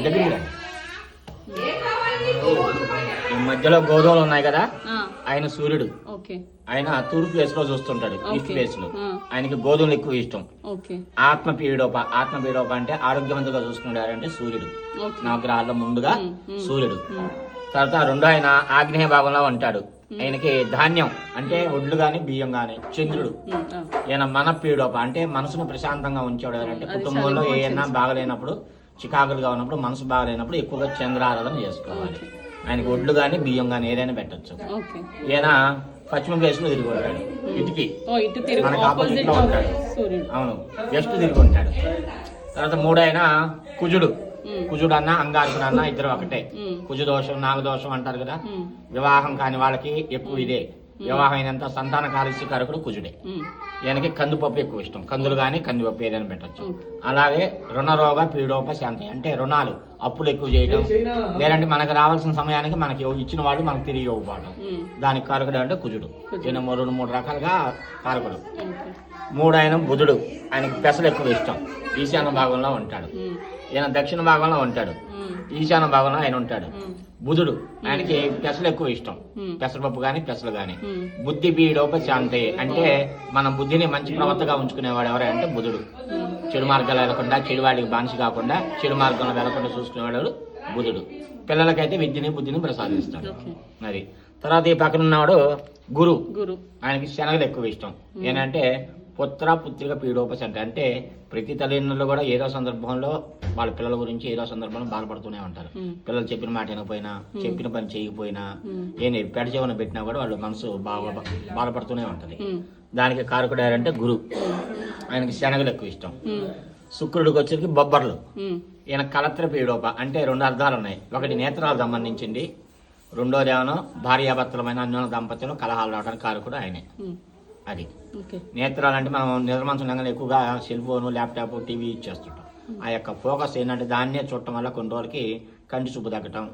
దగ్గరికి ఈ మధ్యలో గోధుమలు ఉన్నాయి కదా, ఆయన సూర్యుడు. ఆయన తూర్పు ఫేస్ లో చూస్తుంటాడు, ఈస్ట్ ఫేస్ లో. ఆయనకి గోధుమలు ఎక్కువ ఇష్టం. ఆత్మ పీడోప అంటే ఆరోగ్యవంతంగా చూసుకున్నాడు అంటే సూర్యుడు. నవగ్రహాల్లో ముందుగా సూర్యుడు. తర్వాత రెండో ఆయన ఆగ్నేయ భాగంలో ఉంటాడు. ఆయనకి ధాన్యం అంటే ఒడ్లు గాని బియ్యం గాని. చంద్రుడు ఈయన మన పీడోప అంటే మనసును ప్రశాంతంగా ఉంచాడు. అంటే కుటుంబంలో ఏదైనా బాగలేనప్పుడు, చికాకులుగా ఉన్నప్పుడు, మనసు బాగలేనప్పుడు ఎక్కువగా చంద్రారాధన చేసుకోవాలి. ఆయనకి ఒడ్లు గాని బియ్యం గాని ఏదైనా పెట్టచ్చు. ఈయన పశ్చిమ ఫేస్ లో తిరిగి ఉంటాడు, ఇటుకి మనకు ఆపోజిట్ లో ఉంటాడు. అవును, వెస్ట్ తిరిగి ఉంటాడు. తర్వాత మూడు ఆయన కుజుడు. కుజుడు అన్న అంగారకుడు అన్న ఇద్దరు ఒకటే. కుజుదోషం నాగదోషం అంటారు కదా. వివాహం కాని వాళ్ళకి ఎక్కువ ఇదే. వివాహం అయినంత సంతాన కాలుష్యకారకుడు కుజుడే. ఈయనకి కందిపప్పు ఎక్కువ ఇష్టం. కందులు గాని కందిపప్పు ఏదైనా పెట్టచ్చు. అలాగే రుణరోగ పీడోప శాంతి అంటే రుణాలు, అప్పులు ఎక్కువ చేయడం, లేదంటే మనకు రావాల్సిన సమయానికి మనకి ఇచ్చిన వాళ్ళు మనకు తిరిగి ఇవ్వకపోవడం, దానికి కారకుడు అంటే కుజుడు. ఈయన మూడు రకాలుగా కారకుడు. మూడు ఆయన బుధుడు. ఆయనకి పెసలు ఎక్కువ ఇష్టం. ఈశాన్య భాగంలో ఉంటాడు. ఈయన దక్షిణ భాగంలో ఉంటాడు. ఈశాన్య భాగంలో ఆయన ఉంటాడు. బుధుడు ఆయనకి పెసలు ఎక్కువ ఇష్టం. పెసరపప్పు గాని పెసలు గాని. బుద్ధి పీడోప శాంతి అంటే మన బుద్ధిని మంచి ప్రవర్తగా ఉంచుకునేవాడు ఎవరంటే బుధుడు. చెడు మార్గాలు వెళ్లకుండా, చెడు వాడికి బానిస కాకుండా, చెడు మార్గంలో వెళ్లకుండా చూసుకునేవాడు బుధుడు. పిల్లలకైతే విద్యని బుద్ధిని ప్రసాదిస్తాడు. అది తర్వాత ఈ పక్కన ఉన్నవాడు గురు. ఆయనకి శనగలు ఎక్కువ ఇష్టం. ఏంటంటే పుత్రిక పీడోపశాంతి అంటే ప్రతి తల్లిదండ్రులు కూడా ఏదో సందర్భంలో వాళ్ళ పిల్లల గురించి ఏదో సందర్భంలో బాధపడుతూనే ఉంటారు. పిల్లలు చెప్పిన మాట వినకపోయినా, చెప్పిన పని చేయకపోయినా, పెడ చెవున పెట్టినా కూడా వాళ్ళ మనసు బాధపడుతూనే ఉంటది. దానికి కారకుడు ఎవరంటే గురు. ఆయనకి శనగలు ఎక్కువ ఇష్టం. శుక్రుడికి వచ్చేసరికి బొబ్బర్లు. ఈయన కలత్ర పీడోప అంటే రెండు అర్థాలు ఉన్నాయి. ఒకటి నేత్రాలకు సంబంధించింది, రెండోది ఏమో భార్యాభర్తలమైన అన్యోన్య దంపతులు కలహాలు రావడానికి కారకుడు ఆయనే. అది నేత్రాలు అంటే మనం నిర్మాణం ఎక్కువగా సెల్ ఫోన్, ల్యాప్టాప్, టీవీ ఇచ్చేస్తుంటాం. ఆ యొక్క ఫోకస్ ఏంటంటే దాన్నే చూడటం వల్ల కొన్ని రోజులకి కంటి చూపు తగ్గటం,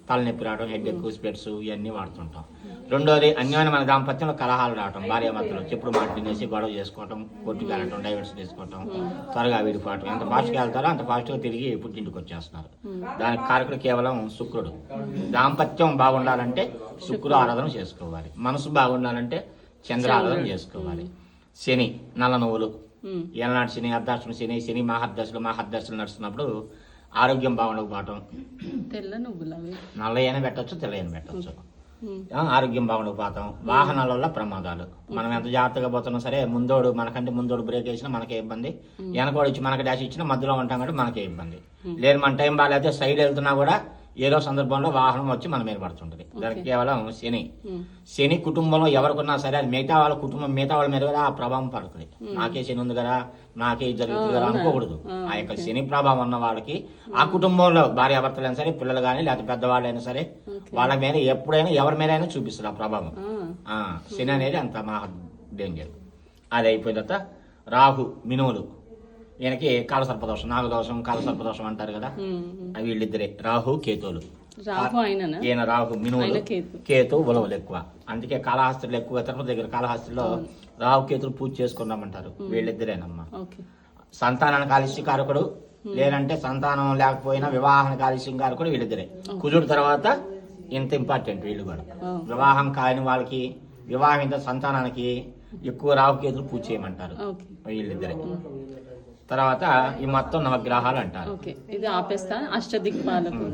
తలనొప్పి రావడం, హెడ్ ఎక్, స్పెట్స్ ఇవన్నీ వాడుతుంటాం. రెండోది అన్యోన్యమైన దాంపత్యంలో కలహాలు రావటం, భార్యాభర్తలు చెప్పుడు మాట తినేసి గొడవ చేసుకోవటం, కొట్టుకు వెళ్ళటం, డైవర్స్ తీసుకోవటం, త్వరగా విడిపోవటం. ఎంత ఫాస్ట్గా వెళ్తారో అంత ఫాస్ట్గా తిరిగి పుట్టింటికి వచ్చేస్తున్నారు. దానికి కారకుడు కేవలం శుక్రుడు. దాంపత్యం బాగుండాలంటే శుక్రుడు ఆరాధన చేసుకోవాలి. మనసు బాగుండాలంటే చంద్రారాధన చేసుకోవాలి. శని నల్ల నువ్వులు, ఏలనాటి శని, అర్ధాష్టమి శని, శని మహర్దశలు నడుస్తున్నప్పుడు ఆరోగ్యం బాగుండకపోవటం. తెల్ల నువ్వులు నల్లయైనా పెట్టచ్చు, తెల్లయైనా పెట్టచ్చు. ఆరోగ్యం బాగుండకపోవటం, వాహనాల వల్ల ప్రమాదాలు. మనం ఎంత జాగ్రత్తగా పోతున్నా సరే మనకంటే ముందోడు బ్రేక్ వేసినా మనకే ఇబ్బంది, వెనకోడు ఇచ్చి మనకి డాష్ ఇచ్చినా మధ్యలో ఉంటాం కాబట్టి మనకే ఇబ్బంది. లేదు మన టైం బాగాలేకపోతే సైడ్ వెళ్తున్నా కూడా ఏదో సందర్భంలో వాహనం వచ్చి మన మీద పడుతుంటది. దానికి కేవలం శని కుటుంబంలో ఎవరికున్నా సరే అది మిగతా వాళ్ళ కుటుంబం, మిగతా వాళ్ళ మీద కూడా ఆ ప్రభావం పడుతుంది. నాకే శని ఉంది కదా, నాకే జరుగుతుంది కదా అనుకోకూడదు. ఆ యొక్క శని ప్రభావం ఉన్న వాళ్ళకి ఆ కుటుంబంలో భార్యాభర్తలైనా సరే, పిల్లలు కానీ లేకపోతే పెద్దవాళ్ళైనా సరే, వాళ్ళ మీద ఎప్పుడైనా ఎవరి మీద అయినా చూపిస్తుంది ఆ ప్రభావం. శని అనేది అంత మహా డేంజర్. అది అయిపోయిన తర్వాత రాహు మినువులు. ఈయనకి కాలసర్పదోషం, నాగదోషం, కాలసర్పదోషం అంటారు కదా, అవి వీళ్ళిద్దరే. రాహు కేతువులు. ఈయన రాహు మినువులు, కేతు ఉలవలు ఎక్కువ. అందుకే కాళహస్తిలో ఎక్కువ, తిరుపతి దగ్గర కాళహస్తిలో రాహు కేతులు పూజ చేసుకున్నామంటారు. వీళ్ళిద్దరేనమ్మా. సంతానాన్ని కాలుష్య కారకుడు, లేదంటే సంతానం లేకపోయినా వివాహాన్ని కాలుష్యం కారకుడు వీళ్ళిద్దరే. కుజుడు తర్వాత ఇంత ఇంపార్టెంట్ వీళ్ళు కూడా. వివాహం కాని వాళ్ళకి, వివాహం సంతానానికి ఎక్కువ రాహు కేతులు పూజ చేయమంటారు వీళ్ళిద్దరే. తర్వాత ఈ మొత్తం నవగ్రహాలు అంటారు. ఇది ఆపేస్తా. అష్టదిక్పాలకు